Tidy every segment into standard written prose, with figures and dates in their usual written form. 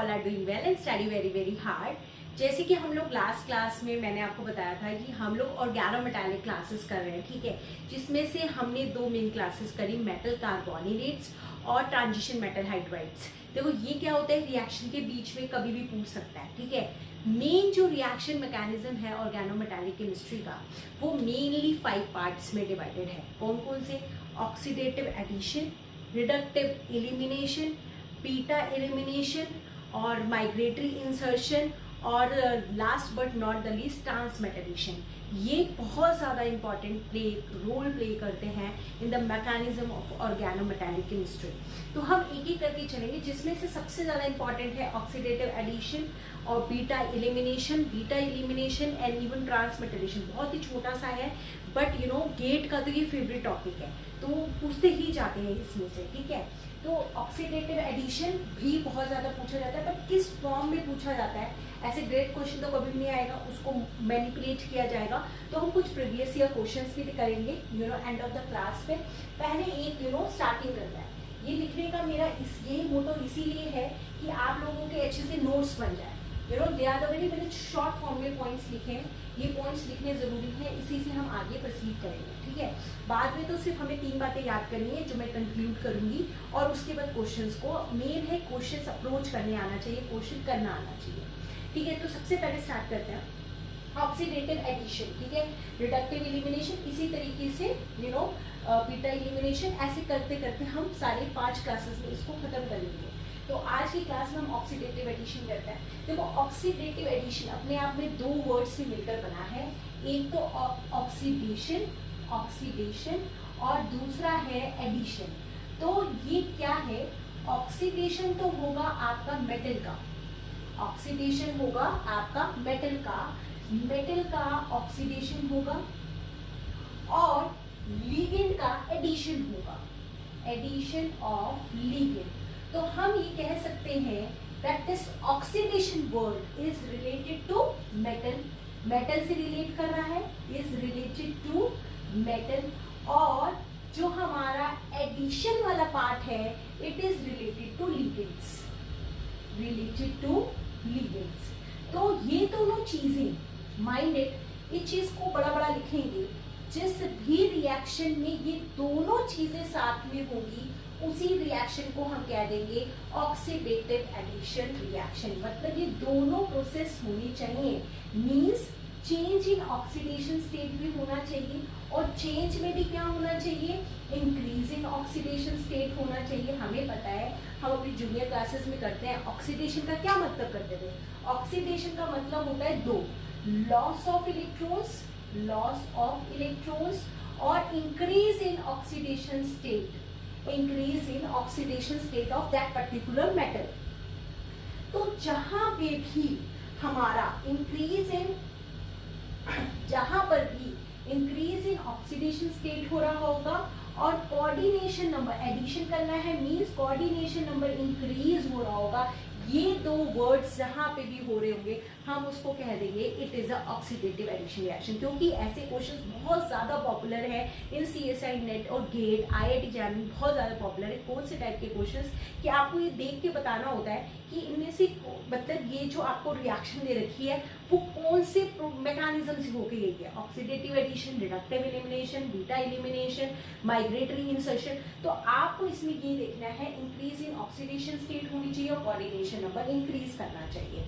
All are doing well and study very very hard. जैसे कि हम लोग लास्ट क्लास में मैंने आपको बताया था कि हम लोग ऑर्गेनोमेटालिक क्लासेस कर रहे हैं, ठीक है, जिसमें से हमने 2 मेन क्लासेस करी, मेटल कार्बोनिलेट्स और ट्रांजिशन मेटल हाइड्राइड्स। देखो ये क्या होता है, रिएक्शन के बीच में कभी भी पूछ सकता है, ठीक है। मेन जो रिएक्शन मैकेनिज्म है ऑर्गेनोमेटालिक केमिस्ट्री का, वो मेनली 5 पार्ट्स में डिवाइडेड है। कौन कौन से? Oxidative addition, reductive elimination, beta elimination और माइग्रेटरी इंसर्शन और last but not the least transmetalation. ये बहुत ज़्यादा इंपॉर्टेंट रोल प्ले करते हैं in the mechanism of organometallic chemistry. तो हम एक एक करके चलेंगे, जिसमें से सबसे ज़्यादा इंपॉर्टेंट है ऑक्सीडेटिव एडिशन और बीटा एलिमिनेशन एंड इवन ट्रांसमेटलेशन। बहुत ही छोटा सा है बट गेट का तो ये फेवरेट टॉपिक है, तो पूछते ही जाते हैं इसमें से, ठीक है। तो ऑक्सीडेटिव एडिशन भी बहुत ज़्यादा पूछा जाता है, बट किस फॉर्म में पूछा जाता है, ऐसे ग्रेट क्वेश्चन तो कभी भी नहीं आएगा, उसको मैनिपुलेट किया जाएगा। तो हम कुछ प्रीवियस ईयर क्वेश्चंस भी करेंगे एंड ऑफ द क्लास पे। पहले एक स्टार्टिंग करता है। ये लिखने का मेरा ये मोटो इसीलिए है कि आप लोगों के अच्छे से नोट्स बन जाए। They are the very very short form में पॉइंट्स लिखे हैं, ये पॉइंट्स लिखने जरूरी है, इसी से हम आगे प्रोसीड करेंगे, ठीक है। बाद में तो सिर्फ हमें 3 बातें याद करनी है जो मैं कंक्लूड करूंगी, और उसके बाद क्वेश्चंस को मेन है क्वेश्चंस अप्रोच करने आना चाहिए, क्वेश्चन करना आना चाहिए, ठीक है। तो सबसे पहले स्टार्ट करते हैं ऑक्सीडेटिव एडिशन, ठीक है, रिडक्टिव एलिमिनेशन, इसी तरीके से बीटा एलिमिनेशन, ऐसे करते करते हम सारे 5 क्लासेस में इसको खत्म कर लेंगे। तो आज की क्लास में हम ऑक्सीडेटिव एडिशन करते हैं। देखो ऑक्सीडेटिव एडिशन अपने आप में 2 वर्ड से मिलकर बना है, एक तो ऑक्सीडेशन और दूसरा है एडिशन। तो ये क्या है, ऑक्सीडेशन तो होगा आपका मेटल का, ऑक्सीडेशन होगा आपका मेटल का ऑक्सीडेशन होगा, और लिगेंड का एडिशन होगा, एडिशन ऑफ लिगेंड। तो हम ये कह सकते हैं that this oxidation word is related to metal, metal से रिलेट कर रहा है, is related to metal, और जो हमारा एडिशन वाला पार्ट है it is related to ligands, related to ligands। तो ये दोनों चीजें माइंडेड, इस चीज को बड़ा बड़ा लिखेंगे, जिस भी रिएक्शन में ये दोनों चीजें साथ में होगी उसी रिएक्शन को हम कह देंगे ऑक्सीडेटिव एडिशन रिएक्शन। मतलब ये दोनों प्रोसेस होनी चाहिए, means change in oxidation state भी होना चाहिए, और चेंज में भी क्या होना चाहिए, इंक्रीज इन ऑक्सीडेशन स्टेट होना चाहिए। हमें पता है, हम अपनी जूनियर क्लासेस में करते हैं, ऑक्सीडेशन का क्या मतलब करते थे। ऑक्सीडेशन का मतलब होता है 2, लॉस ऑफ इलेक्ट्रॉन्स और increase in oxidation state, increase in oxidation state of that particular metal। तो जहां पे भी हमारा जहां पर भी इंक्रीज इन ऑक्सीडेशन स्टेट हो रहा होगा और कोऑर्डिनेशन नंबर एडिशन करना है, मींस कोऑर्डिनेशन नंबर इंक्रीज हो रहा होगा, ये 2 वर्ड्स जहां पे भी हो रहे होंगे हम उसको कह देंगे it is a oxidative addition reaction. क्योंकि ऐसे क्वेश्चंस बहुत ज्यादा पॉपुलर है इन सीएसआई नेट और गेट आईआईटी जैम में, बहुत ज्यादा पॉपुलर है। कौन से टाइप के क्वेश्चंस कि आपको ये देख के बताना होता है कि इनमें से मतलब ये जो आपको रिएक्शन दे रखी है वो कौन से मैकेनिज्म से होके गई है, oxidative addition, reductive elimination, beta elimination, migratory insertion. तो आपको इसमें ये देखना है इंक्रीज इन ऑक्सीडेशन स्टेट होनी चाहिए और कोऑर्डिनेशन नंबर इंक्रीज करना चाहिए।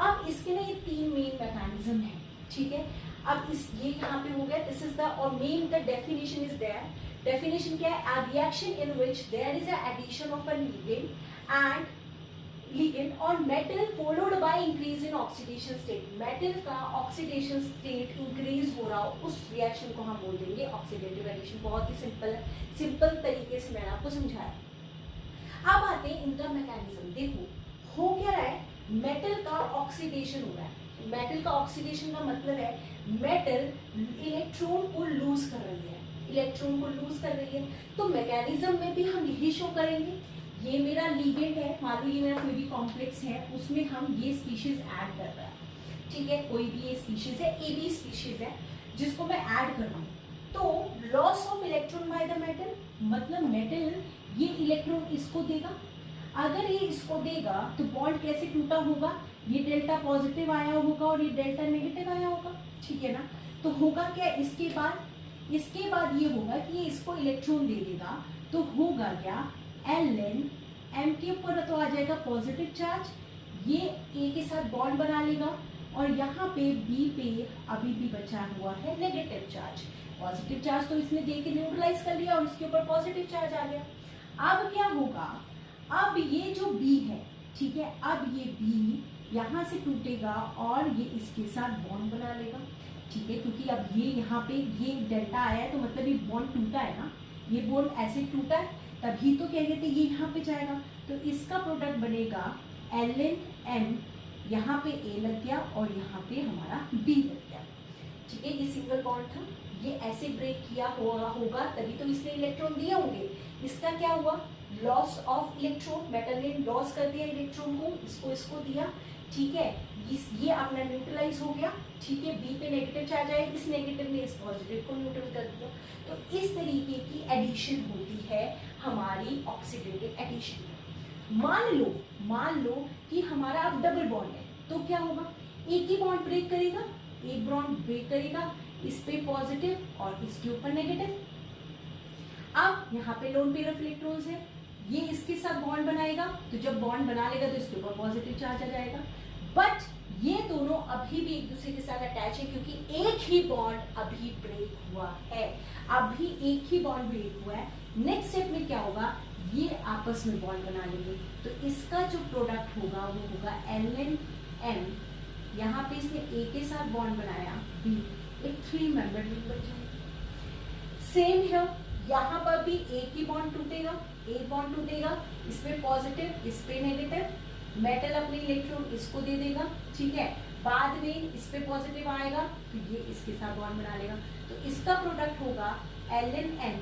अब इसके ना ये 3 मेन मैकेनिज्म है, ठीक है। अब ये यहाँ पे हो गया, दिस इज द, और main the definition is there. Definition क्या है, a reaction in which there is a addition of a ligand और metal followed by increase in oxidation state. Metal का ऑक्सीडेशन स्टेट इंक्रीज हो रहा हो, उस reaction को हम बोल देंगे ऑक्सीडेटिव एडिशन। बहुत ही सिंपल तरीके से मैंने आपको समझाया। अब आते हैं इनका मैकेनिज्म। देखो हो क्या रहा है, मेटल का ऑक्सीडेशन हो रहा है। मेटल का ऑक्सीडेशन का मतलब है मेटल इलेक्ट्रॉन को लूज कर रही है, तो मैकेनिज्म में भी हम यही शो करेंगे। ये मेरा लिगेंड है, मान लो ये मेरा कोई भी कॉम्प्लेक्स है, उसमें हम ये स्पीशीज ऐड कर रहे हैं, ठीक है। कोई भी ये स्पीशीज है, ए बी स्पीशीज है, जिसको मैं ऐड कर रहा हूँ। तो loss of electron by the metal, मतलब मेटल ये इलेक्ट्रॉन इसको देगा, अगर ये इसको देगा तो बॉन्ड कैसे टूटा होगा, ये डेल्टा पॉजिटिव आया होगा और ये डेल्टा नेगेटिव आया होगा, ठीक है ना। तो होगा क्या, इसके बाद ये होगा कि ये इसको इलेक्ट्रॉन दे देगा, तो होगा क्या, Ln m के ऊपर तो आ जाएगा पॉजिटिव चार्ज, ये A के साथ बॉन्ड बना लेगा और यहाँ पे B पे अभी भी बचा हुआ है नेगेटिव चार्ज। पॉजिटिव चार्ज तो इसने दे के न्यूट्रलाइज कर लिया और इसके ऊपर पॉजिटिव चार्ज आ गया। अब क्या होगा, अब ये जो B है, ठीक है, अब ये B यहाँ से टूटेगा और ये इसके साथ बॉन्ड बना लेगा, ठीक है, क्योंकि अब ये यहाँ पे ये डेल्टा आया है तो मतलब ये बॉन्ड टूटा है ना, ये बॉन्ड ऐसे टूटा है तभी तो क्या कहते हैं ये यहाँ पे जाएगा, तो इसका प्रोडक्ट बनेगा Ln m, यहाँ पे A लग गया और यहाँ पे हमारा B लग गया, ठीक है। ये सिंगल बॉन्ड था, ये ऐसे ब्रेक किया होगा तभी तो इसने इलेक्ट्रॉन दिए होंगे। इसका क्या हुआ, लॉस ऑफ इलेक्ट्रॉन, मेटल ने लॉस कर दिया इलेक्ट्रॉन को, इसको दिया, ठीक है, ये अपना न्यूट्रलाइज हो गया, ठीक है, बी पे नेगेटिव चार्ज आया, इस नेगेटिव ने इस पॉजिटिव को न्यूट्रल कर दिया। तो इस तरीके की एडिशन होती है हमारी ऑक्सीडेटिव एडिशन। मान लो कि हमारा अब डबल बॉन्ड है, तो क्या होगा, एक ही बॉन्ड ब्रेक करेगा, एक बॉन्ड ब्रेक करेगा, इस पे पॉजिटिव और इसके ऊपर नेगेटिव। अब यहाँ पे लोन पेयर ऑफ इलेक्ट्रॉन्स है, ये इसके साथ बॉन्ड बनाएगा, तो जब बॉन्ड बना लेगा तो इसके ऊपर पॉजिटिव चार्ज आ जाएगा। बट ये दोनों अभी भी एक दूसरे के साथ अटैच है क्योंकि एक ही बॉन्ड अभी ब्रेक हुआ है, अभी एक ही बॉन्ड ब्रेक हुआ है। नेक्स्ट स्टेप में क्या होगा, ये आपस में बॉन्ड बना लेंगे, तो इसका जो प्रोडक्ट होगा वो होगा Ln m, यहाँ पे इसने A के साथ बॉन्ड बनाया, B, एक 3 मेंबर रिंग बन जाएगा। सेम है, यहाँ पर भी एक ही बॉन्ड टूटेगा, एक बॉन्ड टूटेगा, इसमें पॉजिटिव इस पे नेगेटिव, मेटल अपने इलेक्ट्रॉन इसको दे देगा, ठीक है, बाद में इस पे पॉजिटिव आएगा तो ये इसके साथ बॉन्ड बना लेगा, तो इसका प्रोडक्ट होगा Ln m,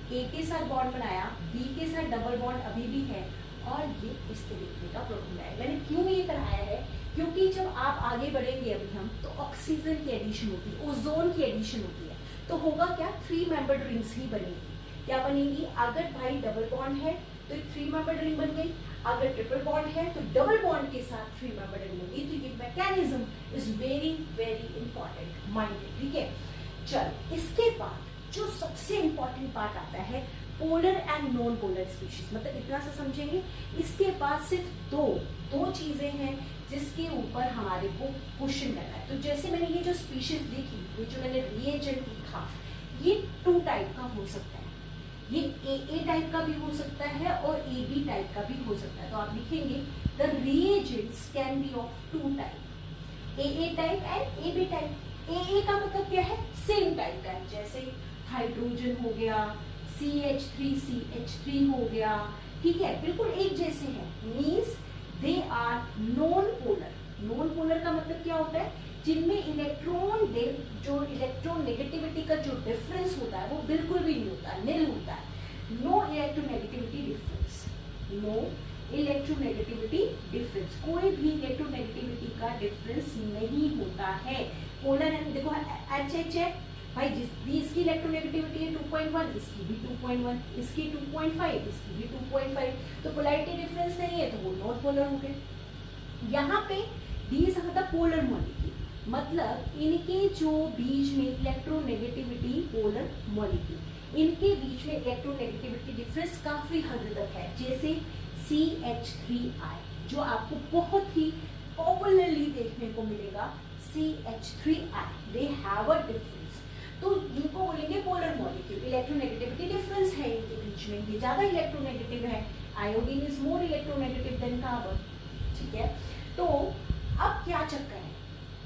A के साथ बॉन्ड बनाया, B के साथ डबल बॉन्ड अभी भी है और ये इस तरीके का प्रोडक्ट है। मैंने क्यों ये कराया है, क्योंकि जब आप आगे बढ़ेंगे अभी हम, तो ऑक्सीजन की एडिशन होती है, ओजोन की एडिशन होती है, तो होगा क्या, 3 मेंबर्ड रिंग्स ही बनेगी। क्या बनेगी, अगर भाई डबल बॉन्ड है तो 3 मेंबर्ड रिंग बन गई, अगर ट्रिपल बॉन्ड है तो डबल बॉन्ड के साथ 3 मेंबर्ड रिंग बन गई। तो ये mechanism is very very important, mind, ठीक है। चल, इसके बाद जो सबसे इंपॉर्टेंट पार्ट आता है polar and non polar species, मतलब इतना सा समझेंगे। इसके बाद सिर्फ दो चीजें हैं जिसके ऊपर हमारे को क्वेश्चन करना है। तो जैसे मैंने ये जो स्पीशीज देखी, ये जो मैंने रिएजेंट लिखा, ये 2 टाइप का हो सकता है, ये AA टाइप का भी हो सकता है और AB टाइप का भी हो सकता है। तो आप लिखेंगे the reagents can be of 2 type, AA type and AB type. AA का मतलब क्या है, सेम टाइप का है, जैसे हाइड्रोजन हो गया, CH3CH3 हो गया, ठीक है, बिल्कुल एक जैसे हैं, means they are non polar. Non polar का मतलब क्या होता है, जिनमें जो इलेक्ट्रॉन नेगेटिविटी का जो डिफरेंस होता है वो बिल्कुल भी नहीं होता, निल होता है। No electronegativity difference, no electronegativity difference, कोई भी इलेक्ट्रोनेगेटिविटी का डिफरेंस नहीं होता है। पोलर है, देखो HH है भाई, इसकी इलेक्ट्रोनेगेटिविटी है 2.1, इसकी भी 2.1, इसकी 2.5, इसकी भी 2.5, तो पोलैरिटी डिफरेंस नहीं है तो वो नॉन पोलर हो गए। यहाँ पे these are the polar molecule, मतलब इनके जो बीच में इलेक्ट्रोनेगेटिविटी, पोलर मॉलिक्यूल, इनके बीच में इलेक्ट्रोनेगेटिविटी डिफरेंस काफी हद तक है। जैसे CH3I जो आपको बहुत ही पॉपुलरली देखने को मिलेगा, CH3I, they have a difference, तो इनको बोलेंगे पोलर मॉलिक्यूल। इलेक्ट्रोनेगेटिविटी डिफरेंस है इनके बीच में, ये ज्यादा इलेक्ट्रोनेगेटिव है, iodine is more electronegative than carbon, ठीक है। तो अब क्या चक्कर है,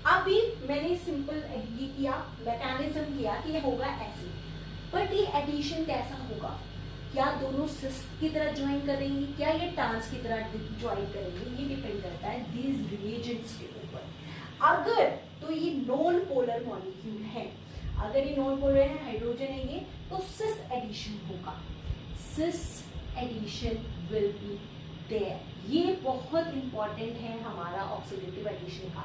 अभी मैंने सिंपल ये किया, मैकेनिज्म किया कि ये होगा ऐसे, बट ये एडिशन कैसा होगा, क्या दोनों सिस की तरह ज्वाइन करेंगे, क्या ये ट्रांस की तरह ज्वाइन करेंगे, ये डिपेंड करता है दीज रिएजेंट्स के ऊपर। अगर तो ये नॉन पोलर मॉलिक्यूल है, अगर ये नॉन पोलर है, हाइड्रोजन है ये, तो सिस एडिशन होगा, cis addition will be there. ये बहुत इंपॉर्टेंट है हमारा ऑक्सीडेटिव एडिशन का।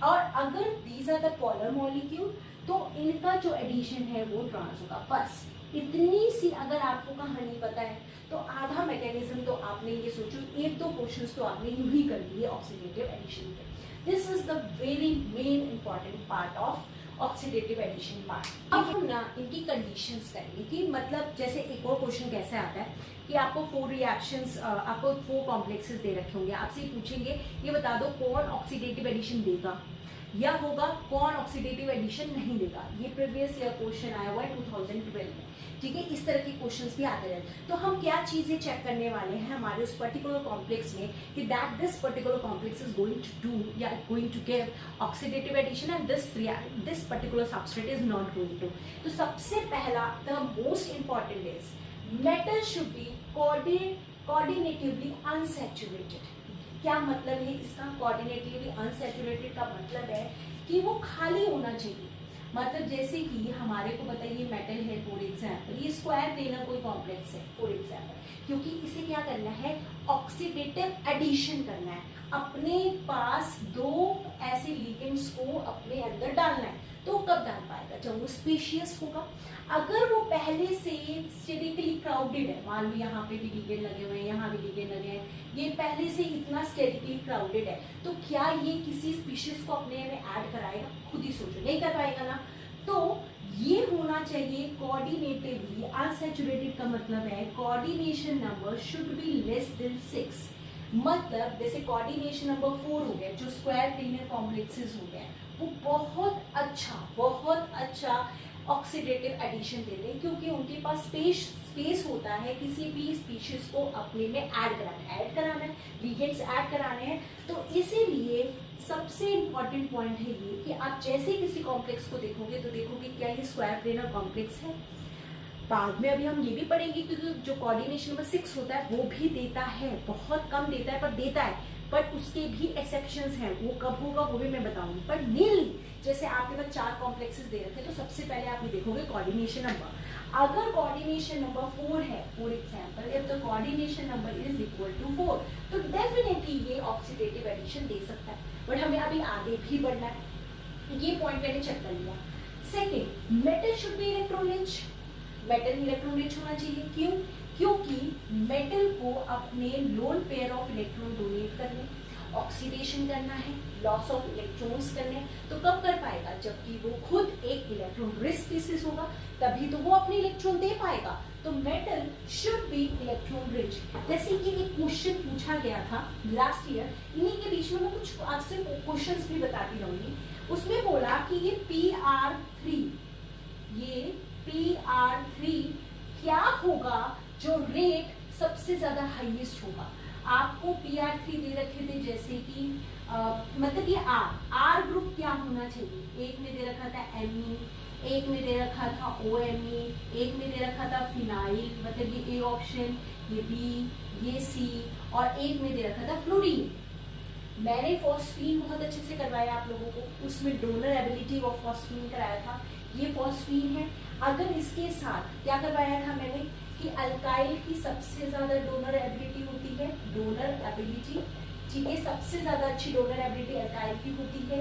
और अगर these are the polar molecule तो इनका जो एडिशन है वो ट्रांस होगा। बस इतनी सी अगर आपको कहानी पता है तो आधा मैकेनिज्म तो आपने ये सोचो, एक दो क्वेश्चंस तो आपने यूं ही कर दिए ऑक्सीडेटिव एडिशन के। This is the very main important part of oxidative addition part. अब हम ना इनकी कंडीशंस करेंगे कि मतलब जैसे एक और क्वेश्चन कैसे आता है कि आपको 4 रिएक्शंस, आपको 4 कॉम्प्लेक्सेस दे रखे होंगे, आपसे ये पूछेंगे ये बता दो कौन ऑक्सीडेटिव एडिशन देगा या होगा, कौन ऑक्सीडेटिव एडिशन नहीं देगा। ये प्रीवियस ईयर क्वेश्चन आया हुआ है 2012 में, ठीक है। इस तरह के क्वेश्चंस भी आते रहते। तो हम क्या चीजें चेक करने वाले हैं हमारे उस पर्टिकुलर कॉम्प्लेक्स में कि that this particular complex is going to do या going to give oxidative addition and this particular substrate is not going to. तो सबसे पहला the most important is metal should be coordinatively unsaturated. क्या मतलब है इसका? कोऑर्डिनेटिवली अनसैचुरेटेड का मतलब है कि वो खाली होना चाहिए। मतलब जैसे कि हमारे को बताइए मेटल है फॉर एग्जांपल, ये स्क्वायर प्लेनर कोई कॉम्प्लेक्स है फॉर एग्जांपल, क्योंकि इसे क्या करना है ऑक्सीडेटिव एडिशन करना है, अपने पास 2 ऐसे लिगेंड्स को अपने अंदर डालना है। तो कब डाल पाएगा? जब वो स्पेशियस होगा। अगर वो पहले से स्टेरिकली क्राउडेड है, मान लो यहाँ पे भी लिगेंड लगे हुए हैं, यहाँ भी लिगेंड लगे हैं, ये पहले से इतना स्टेरिकली क्राउडेड है, तो क्या ये किसी स्पीशीज को अपने में ऐड कराएगा? खुद ही सोचो, नहीं कर पाएगा ना। तो ये होना चाहिए कोऑर्डिनेटिवली अनसैचुरेटेड का मतलब है coordination number should be less than 6। मतलब जैसे कोऑर्डिनेशन नंबर 4 हो गया, जो स्क्वायर प्लेनर कॉम्प्लेक्सेस हो गए, वो बहुत अच्छा ऑक्सीडेटिव एडिशन देते हैं, क्योंकि उनके पास स्पेस होता है किसी भी स्पीशीज को अपने में ऐड कराना है, लिगेंड्स ऐड कराने हैं। तो इसीलिए सबसे इंपॉर्टेंट पॉइंट है ये कि आप जैसे किसी कॉम्प्लेक्स को देखोगे तो देखोगे क्या ये स्क्वायर प्लेनर कॉम्प्लेक्स है। बाद में अभी हम ये भी पढ़ेंगे क्योंकि जो कोऑर्डिनेशन नंबर 6 होता है वो भी देता है, बहुत कम देता है पर देता है, बट उसके भी एक्सेप्शंस हैं। वो कब होगा वो भी मैं बताऊंगी। पर मेनली जैसे आपके पास 4 कॉम्प्लेक्सेस दे रखे, तो सबसे पहले आप ये देखोगे कोऑर्डिनेशन नंबर। अगर कोऑर्डिनेशन नंबर 4 है for example, if the coordination number is equal to 4, तो डेफिनेटली ये ऑक्सीडेटिव एडिशन दे सकता है। बट हमें अभी आगे भी बढ़ना है, ये पॉइंट मैंने चेक कर लिया। Second, metal should B electron rich. Metal electron rich होना चाहिए। क्यों? क्योंकि मेटल को अपने lone pair of electron donate करने, ऑक्सीडेशन करना है, लॉस ऑफ इलेक्ट्रॉन्स करने। तो कब कर पाएगा? जबकि वो खुद एक इलेक्ट्रॉन रिच स्पीशीज होगा, तभी तो वो अपने इलेक्ट्रॉन दे पाएगा। तो metal should B electron rich. जैसे कि एक क्वेश्चन पूछा गया था लास्ट ईयर, इन्हीं के बीच में मैं कुछ आपसे क्वेश्चंस भी बताती रहूंगी। उसमें बोला कि ये PR3 क्या होगा जो रेट सबसे ज्यादा हाईएस्ट होगा। आपको PR3 दे रखे थे, जैसे कि मतलब ये R ग्रुप क्या होना चाहिए। एक में दे रखा था Me, एक में दे रखा था OMe, एक में दे रखा था फिनाइल, मतलब ये A ऑप्शन, ये B, ये C, और एक में दे रखा था फ्लोरीन। मैंने फॉस्फीन बहुत अच्छे से करवाया आप लोगों को, उसमें डोनर एबिलिटी ऑफ फॉस्फीन कराया था। ये फॉस्फीन है। अगर इसके साथ क्या करवाया था मैंने कि अल्काइल की सबसे ज्यादा डोनर एबिलिटी होती है, डोनर एबिलिटी, ठीक है, सबसे ज्यादा अच्छी डोनर एबिलिटी अल्काइल की होती है,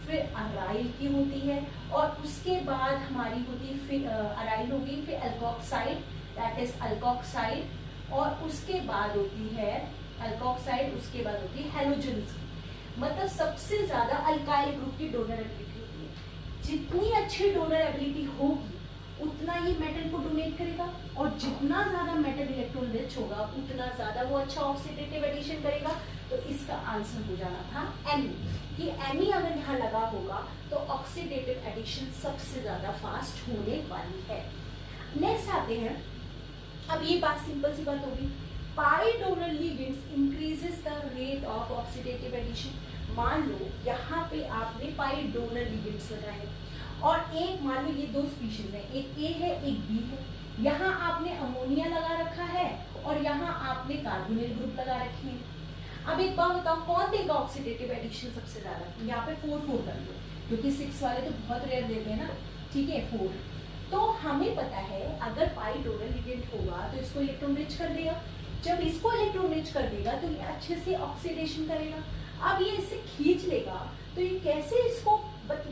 फिर अराइल की होती है, और उसके बाद हमारी होती है फिर अराइल होगी, फिर अल्कोक्साइड, दैट इज अल्कोक्साइड, और उसके बाद होती है अल्कोक्साइड, उसके बाद होती है हैलोजन्स की। मतलब सबसे ज्यादा अल्काइल ग्रुप की डोनर एबिलिटी होती है। जितनी अच्छी डोनर एबिलिटी होगी उतना ये मेटल को डोनेट करेगा, और जितना ज्यादा मेटल इलेक्ट्रॉन रिच होगा उतना ज्यादा वो अच्छा ऑक्सीडेटिव एडिशन करेगा। तो इसका आंसर हो जाना था Me, कि Me अगर यहाँ लगा होगा तो ऑक्सीडेटिव एडिशन सबसे ज्यादा फास्ट होने वाली है। नेक्स्ट आते हैं, अब ये बात सिंपल सी बात होगी, pi donor ligands increases the rate of oxidative addition. मान लो यहाँ पे आपने पाई डोनर लिगेंड्स लगाए, और एक मान लो ये 2 स्पीशीज है, एक A है एक B है, यहाँ आपने अमोनिया लगा रखा है और यहाँ आपने कार्बोनिल ग्रुप लगा रखे हैं। अब एक बात बताओ, कौन देगा ऑक्सीडेटिव एडिशन सबसे ज्यादा? यहाँ पे 4 कर दो, क्योंकि 6 वाले तो बहुत रेयर देते हैं ना, ठीक है 4। तो हमें पता है अगर पाई डोनर लिगेंड होगा तो इसको इलेक्ट्रॉन रिच कर देगा, जब इसको इलेक्ट्रॉन रिच कर देगा तो ये अच्छे से ऑक्सीडेशन करेगा। अब ये इसे खींच लेगा तो ये कैसे इसको,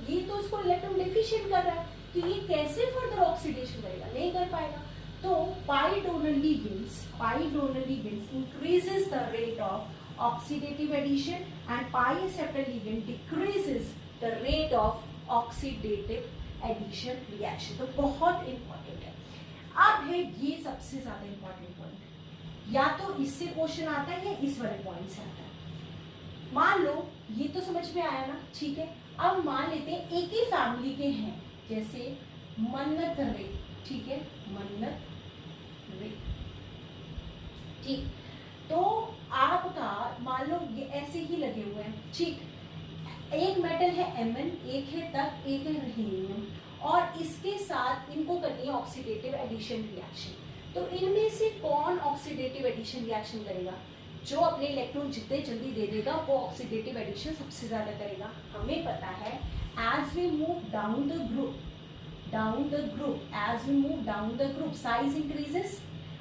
ये तो इसको इलेक्ट्रॉन डेफिशिएंट कर रहा है, तो ये कैसे फर्दर ऑक्सीडेशन करेगा? नहीं कर पाएगा। तो pi donor ligands increases the rate of oxidative addition and pi acceptor ligand decreases the rate of oxidative addition reaction. तो बहुत इंपॉर्टेंट है. अब है ये सबसे ज्यादा इंपॉर्टेंट पॉइंट, या तो इससे क्वेश्चन आता है या इस वाले पॉइंट से आता है. मान लो ये तो समझ में आया ना, ठीक है. अब मान लेते हैं एक ही फैमिली के हैं, जैसे मन्नत रे, ठीक है, मन्नत रे, ठीक. तो आपका मान लो ये ऐसे ही लगे हुए हैं, ठीक. एक मेटल है Mn, एक है तक, एक है हीलियम, और इसके साथ इनको करनी है ऑक्सीडेटिव एडिशन रिएक्शन. तो इनमें से कौन ऑक्सीडेटिव एडिशन रिएक्शन करेगा? जो अपने इलेक्ट्रॉन जितने जल्दी दे देगा वो ऑक्सीडेटिव एडिशन सबसे ज्यादा करेगा. हमें पता है as we move down the group, as we move down the group size increases,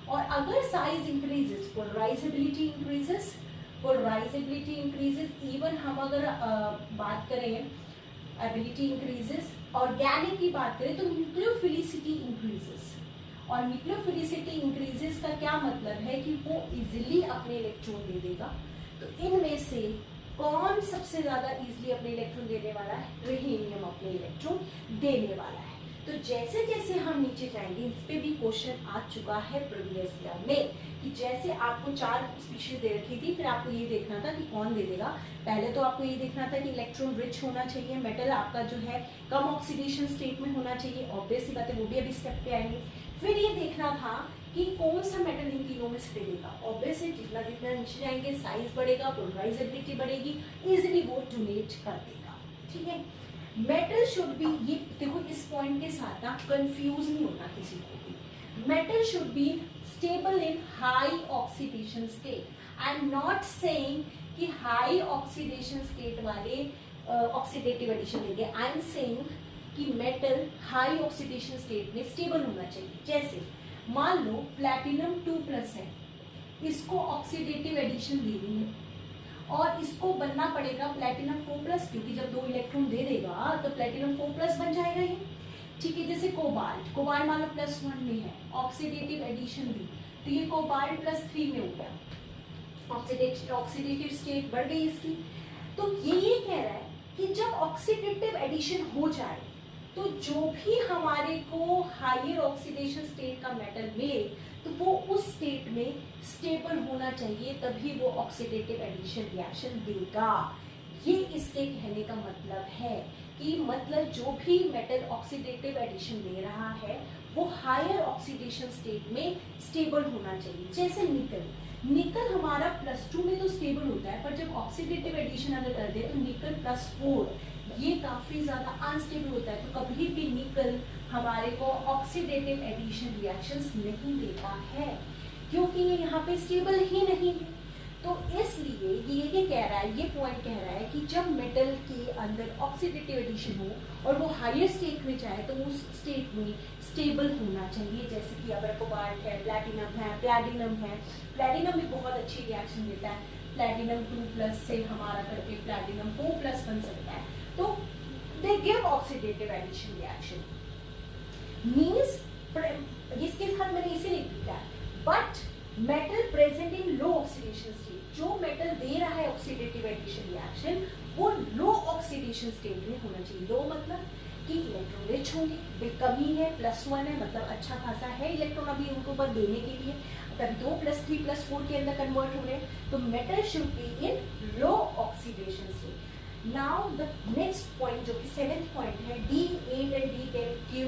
और अगर size increases polarizability increases, even हम अगर बात करें एबिलिटी इंक्रीजेस, ऑर्गेनिक की बात करें तो न्यूक्लियोफिलिसिटी इंक्रीजेस. और न्यूक्लियोफिलिसिटी इंक्रीजेस का क्या मतलब है कि वो इजीली अपने इलेक्ट्रॉन दे देगा. तो इनमें से कौन सबसे ज्यादा इजीली अपने इलेक्ट्रॉन देने वाला है? हीलियम अपने इलेक्ट्रॉन देने वाला है. तो जैसे जैसे हम नीचे जाएंगे, इस पे भी क्वेश्चन आ चुका है प्रीवियस ईयर में, कि जैसे आपको 4 स्पीशीज दे रखी थी, फिर आपको ये देखना था कि कौन दे देगा. पहले तो आपको ये देखना था कि इलेक्ट्रॉन रिच होना चाहिए, मेटल आपका जो है कम ऑक्सीडेशन स्टेट में होना चाहिए. ऑब्वियस सी बात है, वो भी अभी स्टेप पे आएंगे. फिर ये देखना था कि कौन सा मेटल इन तीनों में से देगा. ऑब्वियस है, जितना जितना नीचे जाएंगे साइज बढ़ेगा, पोलराइजेबिलिटी बढ़ेगी, इजीली वो डोनेट कर देगा. ठीक है. मेटल शुड बी, ये देखो इस पॉइंट के साथ ना कंफ्यूज नहीं होना किसी को भी. Metal should be stable in high oxidation state. I am not saying कि हाई ऑक्सीडेशन स्टेट वाले ऑक्सीडेटिव एडिशन देंगे. आई एम सेइंग कि मेटल हाई ऑक्सीडेशन स्टेट में स्टेबल होना चाहिए. जैसे मान लो प्लैटिनम 2+ है, इसको ऑक्सीडेटिव एडिशन देनी है और इसको बनना पड़ेगा प्लैटिनम 4+, क्योंकि जब 2 इलेक्ट्रॉन दे देगा तो प्लैटिनम 4+ बन जाएगा ये. ठीक है. जैसे कोबाल्ट मान लो +1 में है, ऑक्सीडेटिव एडिशन दी तो ये कोबाल्ट +3 में हो गया, ऑक्सीडेटिव स्टेट बढ़ गई इसकी. तो ये कह रहा है कि जब ऑक्सीडेटिव एडिशन हो जाए तो जो भी हमारे को हायर ऑक्सीडेशन स्टेट का मेटल मिले तो वो उस स्टेट में स्टेबल होना चाहिए, तभी वो ऑक्सीडेटिव एडिशन रिएक्शन देगा. ये इसके कहने का मतलब है कि मतलब जो भी मेटल ऑक्सीडेटिव एडिशन दे रहा है वो हायर ऑक्सीडेशन स्टेट में स्टेबल होना चाहिए. जैसे निकल हमारा +2 में तो स्टेबल होता है, पर जब ऑक्सीडेटिव एडिशन अगर कर दे तो निकल +4 ये काफी ज्यादा अनस्टेबल होता है. तो कभी भी निकल हमारे को ऑक्सीडेटिव एडिशन रिएक्शंस नहीं देता है, क्योंकि ये यहाँ पे स्टेबल ही नहीं है. तो इसलिए ये कह रहा है, ये पॉइंट कह रहा है कि जब मेटल के अंदर ऑक्सीडेटिव एडिशन हो और वो हायर स्टेट में जाए तो उस स्टेट में स्टेबल होना चाहिए. जैसे कि अगर कोबाल्ट है, प्लैटिनम है, प्लैटिनम भी बहुत अच्छी रिएक्शन देता है. प्लैटिनम 2+ से हमारा करके प्लैटिनम 4+ बन सकता है. तो they give oxidative addition reaction. Means इसके साथ मैंने इसे लिख दिया, but metal present in low oxidation state. जो मेटल दे रहा है ऑक्सीडेटिव एडिशन रिएक्शन वो लो ऑक्सीडेशन स्टेट में होना चाहिए. लो मतलब कि इलेक्ट्रॉन रिच होंगे, कमी है, +1 है, मतलब अच्छा खासा है इलेक्ट्रॉन अभी उनको ऊपर देने के लिए. तब 2 + 3 + 4 के अंदर कन्वर्ट हो रहे हैं. तो metal should be in low oxidation state. Now the next point जो कि 7th पॉइंट है, D8 and D10 give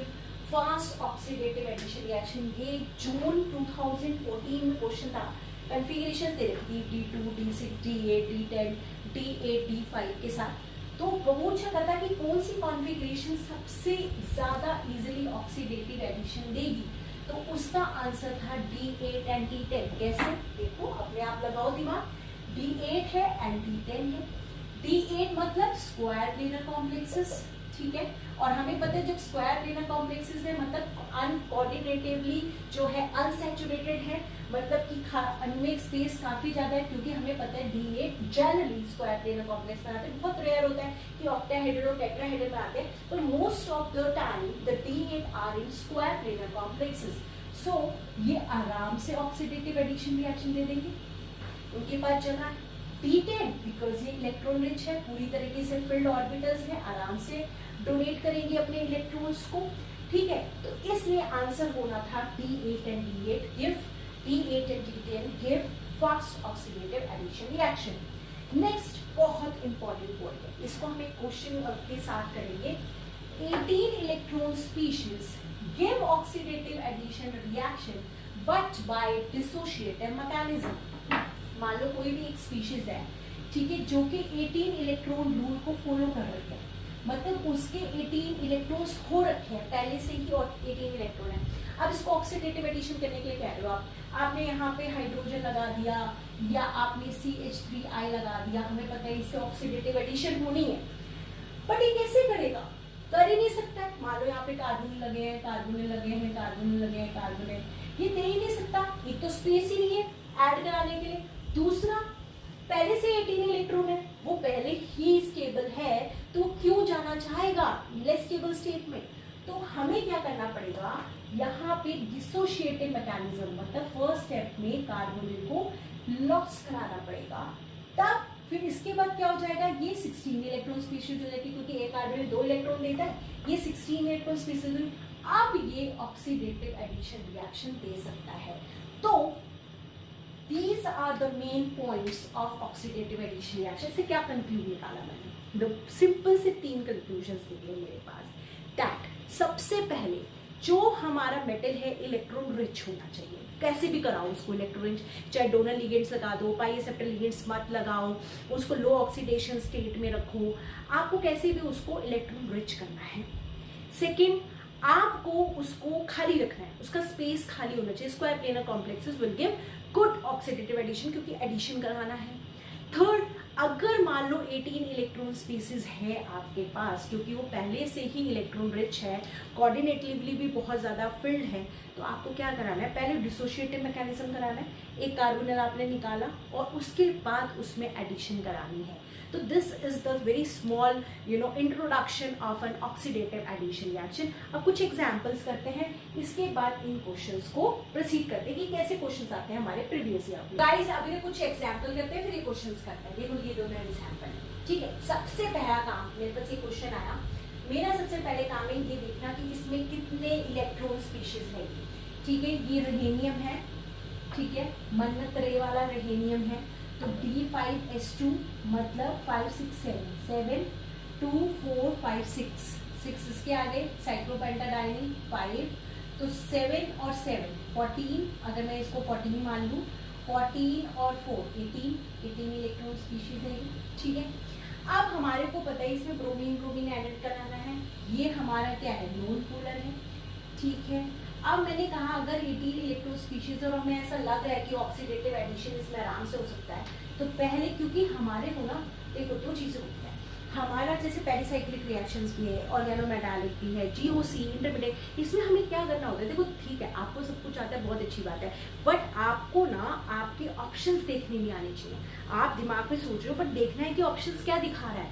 fast oxidative addition reaction. ये जून 2014 में क्वेश्चन था. कॉन्फ़िगरेशंस दे रखी थी D2, D6, D8, D10, D8, D5 के साथ. तो पूछा था कि कौन सी कॉन्फ़िगरेशन सबसे ज्यादा इजीली ऑक्सीडेटिव एडिशन देगी. तो उसका आंसर था D8 एंड D10. कैसे? देखो अपने आप लगाओ दिमाग. D8 है एंड D10 है. D8 मतलब स्क्वायर प्लेनर कॉम्प्लेक्सेस. ठीक है. और हमें पता है जब स्क्वायर प्लेनर कॉम्प्लेक्सेस है मतलब अनकोऑर्डिनेटिवली जो है अनसैचुरेटेड है, मतलब कि उनमें स्पेस काफी ज्यादा है, क्योंकि हमें पता है D8 generally square planar complex बनाते हैं. बहुत रेयर होता है कि ऑक्टाहेड्रल और टेट्राहेड्रल बनाते हैं, पर most of the time the D8 are in square planar complexes. So ये आराम से ऑक्सीडेटिव एडिशन रिएक्शन दे देंगे। उनके पास जगह P10 बिकॉज ये इलेक्ट्रॉन रिच है, पूरी तरीके से फिल्ड ऑर्बिटल्स है, आराम से डोनेट करेंगे अपने इलेक्ट्रॉन्स को, ठीक है। तो इसलिए आंसर होना था D8 and D8 give, D8 and D10 give fast oxidative addition reaction. Next बहुत इंपॉर्टेंट पॉइंट है, इसको हम एक क्वेश्चन के साथ करेंगे। 18 electron species give oxidative addition reaction but by dissociative mechanism. मान लो कोई भी एक स्पीशीज है, ठीक है, जो कि 18 इलेक्ट्रॉन रूल को फॉलो कर रही है, मतलब उसके 18 इलेक्ट्रॉन्स हो रखे हैं पहले से ही और 18 इलेक्ट्रॉन है। अब इसको ऑक्सीडेटिव एडिशन करने के लिए कह रहे हो आपने यहाँ पे हाइड्रोजन लगा दिया या आपने CH3I लगा दिया, हमें पता है इससे ऑक्सीडेटिव एडिशन होनी है, बट ये कैसे करेगा? कर ही नहीं सकता है। मान लो यहाँ पे कार्बन लगे हैं, कार्बन लगे हैं, कार्बन लगे हैं, कार्बन है, ये दे ही नहीं सकता। एक तो स्पेस ही नहीं है ऐड कराने के लिए, दूसरा पहले से 18 इलेक्ट्रॉन है, वो पहले ही स्टेबल है, तो क्यों जाना चाहेगा लेस स्टेबल स्टेट में? तो हमें क्या करना पड़ेगा, यहाँ पे डिसोशिएटिव मैकेनिज्म, मतलब फर्स्ट स्टेप में कार्बोनिल को लॉस कराना पड़ेगा। तब फिर इसके बाद क्या हो जाएगा, ये 16 इलेक्ट्रॉन स्पीशीज हो जाएगी, क्योंकि एक कार्बोनिल 2 इलेक्ट्रॉन देता है, ये 16 इलेक्ट्रॉन स्पीशीज हुई। अब ये ऑक्सीडेटिव एडिशन रिएक्शन दे सकता है। तो These are the main points of oxidative addition reaction। से क्या कंक्लूड निकाला मैंने? The simple से 3 कंक्लूजन्स निकले मेरे पास। That सबसे पहले जो हमारा मेटल है इलेक्ट्रॉन रिच होना चाहिए, कैसे भी कराओ उसको इलेक्ट्रॉन रिच, चाहे डोनर लिगेंड्स लगा दो, पाई एक्सेप्टर लिगेंड्स मत लगाओ, उसको लो ऑक्सीडेशन स्टेट में रखो, आपको कैसे भी उसको इलेक्ट्रॉन रिच करना है। सेकेंड, आपको उसको खाली रखना है, उसका स्पेस खाली होना चाहिए। Square planar complexes will give good oxidative addition, क्योंकि एडिशन कराना है। थर्ड, अगर मान लो 18 इलेक्ट्रॉन स्पीसीज है आपके पास, क्योंकि वो पहले से ही इलेक्ट्रॉन रिच है, कोऑर्डिनेटिवली भी बहुत ज़्यादा फिल्ड है, तो आपको क्या कराना है, पहले डिसोशिएटिव मैकेनिज्म कराना है, एक कार्बोनिल आपने निकाला और उसके बाद उसमें एडिशन करानी है। तो this is the very small introduction of an oxidative addition reaction. अब कुछ एग्जांपल्स करते हैं, इसके बाद इन क्वेश्चंस को प्रोसीड करते हैं कि कैसे क्वेश्चंस आते हैं हमारे प्रीवियस ईयर में। गाइस अभी कुछ एग्जांपल करते हैं, फिर ये क्वेश्चंस करते हैं। देखो ये दोनों एग्जांपल है, ठीक है। सबसे पहला काम, मेरे पास ये क्वेश्चन आया, मेरा सबसे पहले काम है ये देखना कि इसमें कितने इलेक्ट्रॉन स्पीशीज है, ठीक है। ये रेहेनियम है, ठीक है, मन्नत रे वाला रेहेनियम है, तो D5S2 मतलब 5 6 7 7 2 4 5 6 6 इसके आगे साइक्लोपेंटाडाइनिन 5, तो 7 और 7 14, अगर मैं इसको 14 मान लूँ, 14 और 4 18 इलेक्ट्रॉन स्पीशीज है, ठीक है। अब हमारे को पता है इसमें ब्रोमीन एडिट कराना है, ये हमारा क्या है, नॉन पोलर है, ठीक है। अब मैंने कहा अगर 18 इलेक्ट्रॉन स्पीशीज और हमें ऐसा लग रहा है कि ऑक्सीडेटिव एडिशन इसमें आराम से हो सकता है, तो पहले क्योंकि हमारे को ना देखो 2 चीजें होती हैं, हमारा जैसे पेरिसाइक्लिक रिएक्शंस भी है, ऑर्गेनोमेटालिक भी है, GOC इंटरमीडिएट, इसमें हमें क्या करना होता है, देखो ठीक है आपको सब कुछ आता है, बहुत अच्छी बात है, बट आपको ना आपके ऑप्शंस देखने नहीं आने चाहिए। आप दिमाग में सोच रहे हो, बट देखना है कि ऑप्शंस क्या दिखा रहा है।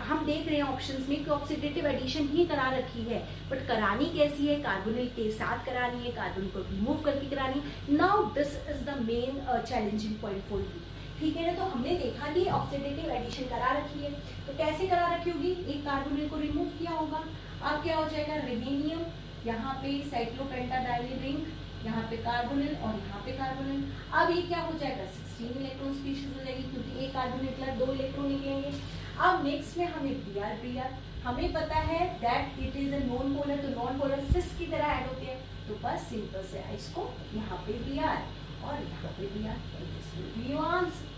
हम देख रहे हैं ऑप्शंस में कि ऑक्सीडेटिव एडिशन ही करा रखी है, बट करानी कैसी है, कार्बोनिल के साथ करानी है, कार्बोनिल को रिमूव करके करानी है। Now this is the main challenging point for you, ठीक है ना। तो हमने देखा कि ऑक्सीडेटिव एडिशन करा रखी है, तो कैसे करा रखी होगी, एक कार्बोनिल को रिमूव किया होगा, अब क्या हो जाएगा, रेहेनियम, यहाँ पे साइक्लोपेंटाडाइनिन रिंग, यहाँ पे कार्बोनिल और यहाँ पे कार्बोनिल। अब ये क्या हो जाएगा, 16 इलेक्ट्रॉन स्पीशीज हो जाएगी, क्योंकि एक कार्बन निकला 2 इलेक्ट्रॉन निकलेंगे। अब नेक्स्ट में हमें Br हमें पता है that it is a non polar, तो नॉन पोलर सिस की तरह ऐड होते हैं, तो बस सिंपल से इसको यहाँ पे Br और यहाँ पे Br, दिस विल आंसर।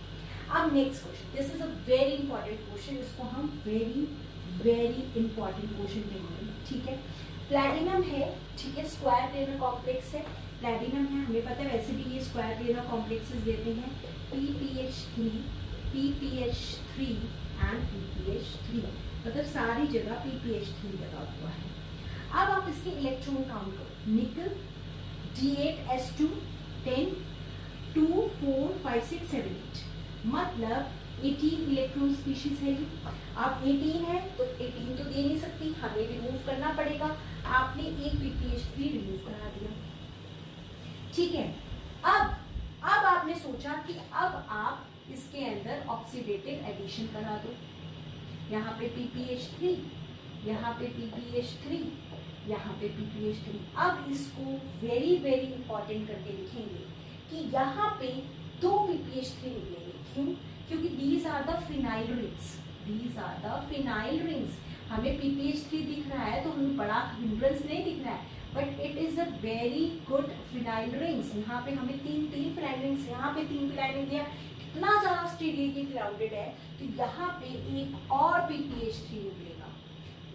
अब next question, this is a very important question, इसको हम वेरी इंपॉर्टेंट क्वेश्चन कहेंगे, ठीक है। प्लैटिनम है, ठीक है, स्क्वायर प्लेनर कॉम्प्लेक्स है, प्लैटिनम है, हमें पता है वैसे भी ये स्क्वायर प्लेनर कॉम्प्लेक्सेस देते हैं, PPH3 PPH3 एंड PPH3, मतलब सारी जगह PPH3 लगा हुआ है। अब आप इसके इलेक्ट्रॉन काउंट करो, निकल D8S2 10 2 4 5 6 7 8, मतलब 18 इलेक्ट्रॉन स्पीशीज है। आप 18 है तो 18 तो दे नहीं सकती, हमें रिमूव करना पड़ेगा। आपने एक PPH3 रिमूव करा दिया, ठीक है। अब आपने सोचा कि अब आप इसके अंदर ऑक्सीडेटिव एडिशन करा दो। यहाँ पे PPH3, यहाँ पे PPH3, यहाँ पे PPH3। अब इसको वेरी वेरी इंपॉर्टेंट करके लिखेंगे कि यहाँ पे 2 PPH3 निकलेंगे। क्यों? क्योंकि these are the phenyl rings, these are the phenyl rings. हमें PPH3 दिख रहा है तो हमें बड़ा हिंड्रेंस नहीं दिख रहा है, but it is a very good phenyl rings. यहाँ पे हमें तीन फिनाइल रिंग्स, यहाँ पे 3 फिनाइल रिंग दिया, कितना ज्यादा स्टेरिकली क्राउडेड है, तो यहाँ पे एक और PPH3 निकलेगा,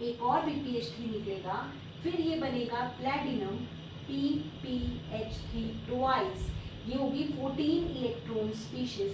एक और PPH3 निकलेगा, फिर ये बनेगा प्लैटिनम PPH3 ट्वाइस, ये होगी 14 इलेक्ट्रॉन स्पीशीज।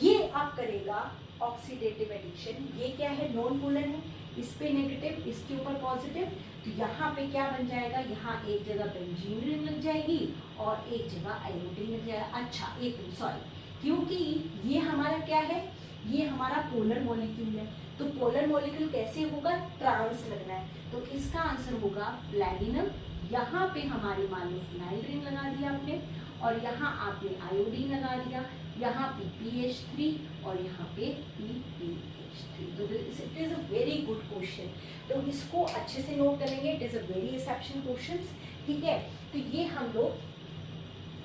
ये अब करेगा ऑक्सीडेटिव एडिशन। ये क्या है? नॉन पोलर है, इस पे नेगेटिव, इसके ऊपर पॉजिटिव, तो यहाँ पे क्या बन जाएगा? यहाँ एक जगह बेंजीन रिंग लग जाएगी और एक जगह आयोडीन लग जाएगा। अच्छा, एक सॉरी, क्योंकि ये हमारा क्या है? ये हमारा पोलर मॉलिक्यूल है, तो पोलर मॉलिक्यूल कैसे होगा? ट्रांस लगना है, तो इसका आंसर होगा प्लैटिनम। यहाँ पे हमारे मान लो फिनाइल रिंग लगा दिया आपने, और यहाँ आपने आयोडीन लगा दिया, यहाँ PPH3 और यहाँ पे PPH3। तो it is a very good question, तो इसको अच्छे से नोट करेंगे। It is a very exceptional question, ठीक है। तो ये हम लोग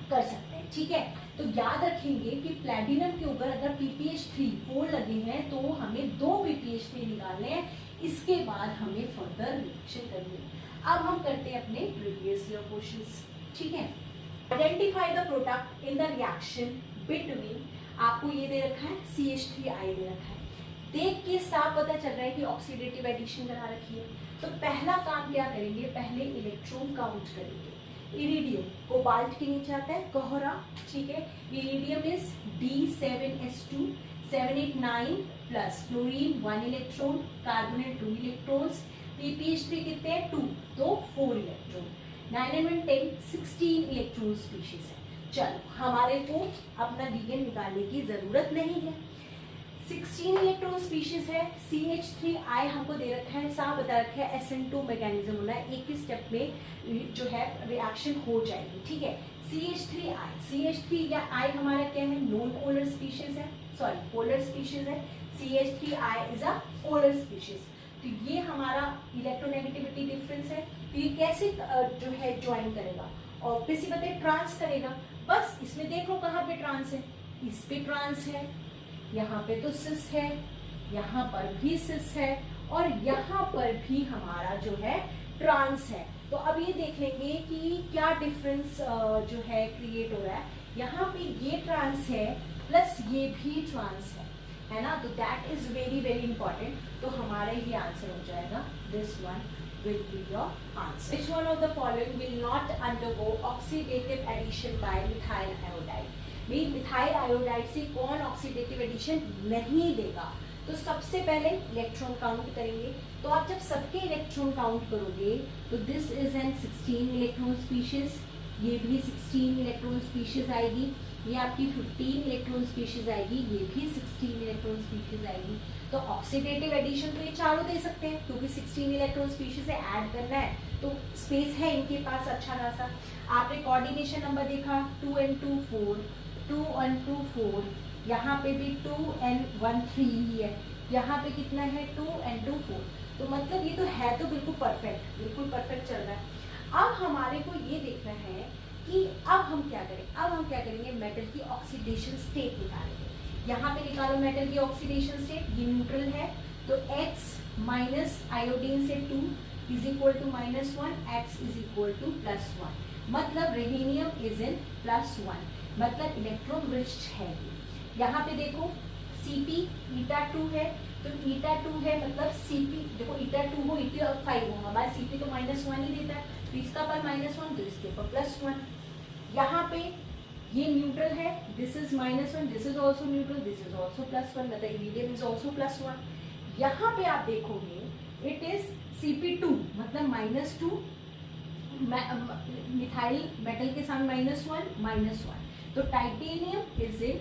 कर सकते हैं, ठीक है। तो याद रखेंगे कि प्लैटिनम के ऊपर अगर PPH3 4 लगे हैं तो हमें 2 PPH3 निकालने हैं, इसके बाद हमें फर्दर रिएक्शन करनी है। अब हम करते हैं अपने प्रीवियस ईयर क्वेश्चंस, ठीक है। Identify the product in the reaction between, आपको ये दे रखा है CH3I दे रखा है, देख के साफ पता चल रहा है कि ऑक्सीडेटिव एडिशन करा रखी है। तो पहला काम क्या करेंगे? पहले इलेक्ट्रॉन काउंट करेंगे। इरिडियम कोबाल्ट के नीचे आता है कोहरा, ठीक है। Iridium is D7S2 789 plus chlorine 1 electron, carbonate 2 electrons, PPH3 कितने हैं? 2, तो 4 इलेक्ट्रॉन, 9 and 10 16 इलेक्ट्रॉन स्पीशीज है। चलो, हमारे को अपना लिगेंड निकालने की जरूरत नहीं है। 16 इलेक्ट्रॉन स्पीशीज है, CH3I हमको दे रखा है, साफ बता रखा है SN2 मैकेनिज्म होना है, एक ही स्टेप में जो है रिएक्शन हो जाएगी, ठीक है। CH3 या I हमारा क्या है? नॉन पोलर स्पीशीज है, सॉरी पोलर स्पीशीज है। CH3I is a polar species. तो ये हमारा इलेक्ट्रोनेगेटिविटी डिफरेंस है। तो ये कैसे जो है ज्वाइन करेगा? और किसी बताए ट्रांस करेगा। बस इसमें देखो कहाँ पे ट्रांस है, इस पे ट्रांस है, यहाँ पे तो सिस है, यहाँ पर भी सिस है, और यहाँ पर भी हमारा जो है ट्रांस है। तो अब ये देख लेंगे कि क्या डिफरेंस जो है क्रिएट हो रहा है। यहाँ पे ये ट्रांस है प्लस ये भी ट्रांस है ना, तो that is very very important. तो हमारा ये आंसर हो जाएगा, this one will be your answer. Which one of the following will not undergo oxidative addition by methyl iodide? Methyl iodide से कौन ऑक्सीडेटिव एडिशन नहीं देगा? तो सबसे पहले इलेक्ट्रॉन काउंट करेंगे। तो आप जब सबके इलेक्ट्रॉन काउंट करोगे तो this is an 16 electron species, ये भी 16 इलेक्ट्रॉन स्पीशीज आएगी, ये आपकी 15 इलेक्ट्रॉन स्पीशीज आएगी, ये भी 16 इलेक्ट्रॉन स्पीशीज आएगी। तो ऑक्सीडेटिव एडिशन तो ये चारों दे सकते हैं, क्योंकि 16 इलेक्ट्रॉन स्पीशीज से ऐड करना है तो स्पेस है इनके पास अच्छा खासा। आपने कोऑर्डिनेशन नंबर देखा 2 and 2 4, 2 and 2 4, यहाँ पे भी 2 and 1 3 ही है, यहाँ पे कितना है 2 and 2 4। तो मतलब ये तो है तो बिल्कुल परफेक्ट चल रहा है। अब हमारे को ये देखना है कि अब हम क्या करें। अब हम क्या करेंगे, मेटल की ऑक्सीडेशन स्टेट निकालेंगे। यहाँ पे निकालो मेटल की ऑक्सीडेशन स्टेट, ये न्यूट्रल है तो X माइनस आयोडीन से 2 is equal to -1, X is equal to +1, मतलब रेडिनियम इज इन +1, मतलब इलेक्ट्रॉन रिच्ड है। यहाँ पे देखो Cp eta2 है, तो eta2 है मतलब Cp, देखो eta2 हो eta5 हो, हमारा Cp तो -1 ही देता है, तो इसका पर -1 तो इसके पर +1। यहाँ पे ये न्यूट्रल है, this is -1, this is also neutral, this is also +1, मतलब इरिडियम इज ऑल्सो +1। यहाँ पे आप देखोगे इट इज Cp2 मतलब -2, मिथाइल मेटल के साथ -1, तो टाइटेनियम इज इन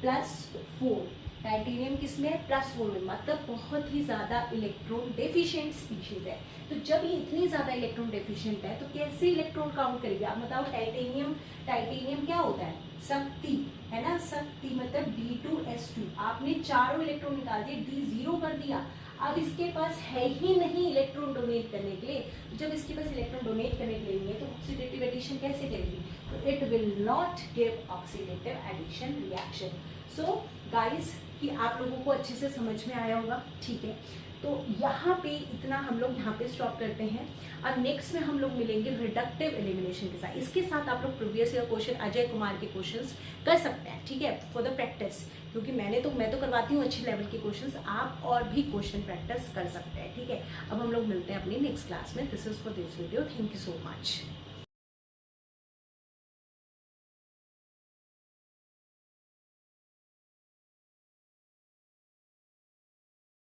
+4, टाइटेनियम किसमें, प्लस 4 में, मतलब बहुत ही ज़्यादा इलेक्ट्रॉन डेफिशिएंट स्पीशीज है। तो जब ये इतनी ज़्यादा इलेक्ट्रॉन डेफिशिएंट है तो कैसे इलेक्ट्रॉन काउंट करेगी आप बताओ। टाइटेनियम क्या होता है, शक्ति है ना, शक्ति मतलब D2S2, आपने चारों इलेक्ट्रॉन निकाल दिए, D0 कर दिया। अब इसके पास है ही नहीं इलेक्ट्रॉन डोनेट करने के लिए, जब इसके पास इलेक्ट्रॉन डोनेट करने के लिए नहीं है तो ऑक्सीडेटिव एडिशन कैसे करेगी, तो it will not give oxidative addition reaction. So guys कि आप लोगों को अच्छे से समझ में आया होगा, ठीक है। तो यहाँ पे इतना हम लोग यहाँ पे स्टॉप करते हैं। अब नेक्स्ट में हम लोग मिलेंगे रिडक्टिव एलिमिनेशन के साथ। इसके साथ आप लोग previous year question Ajay Kumar के क्वेश्चंस कर सकते हैं, ठीक है, फॉर द प्रैक्टिस, क्योंकि मैं तो करवाती हूँ अच्छे लेवल के क्वेश्चंस, आप और भी क्वेश्चन प्रैक्टिस कर सकते हैं, ठीक है। अब हम लोग मिलते हैं अपनी नेक्स्ट क्लास में। This is for this video, thank you so much.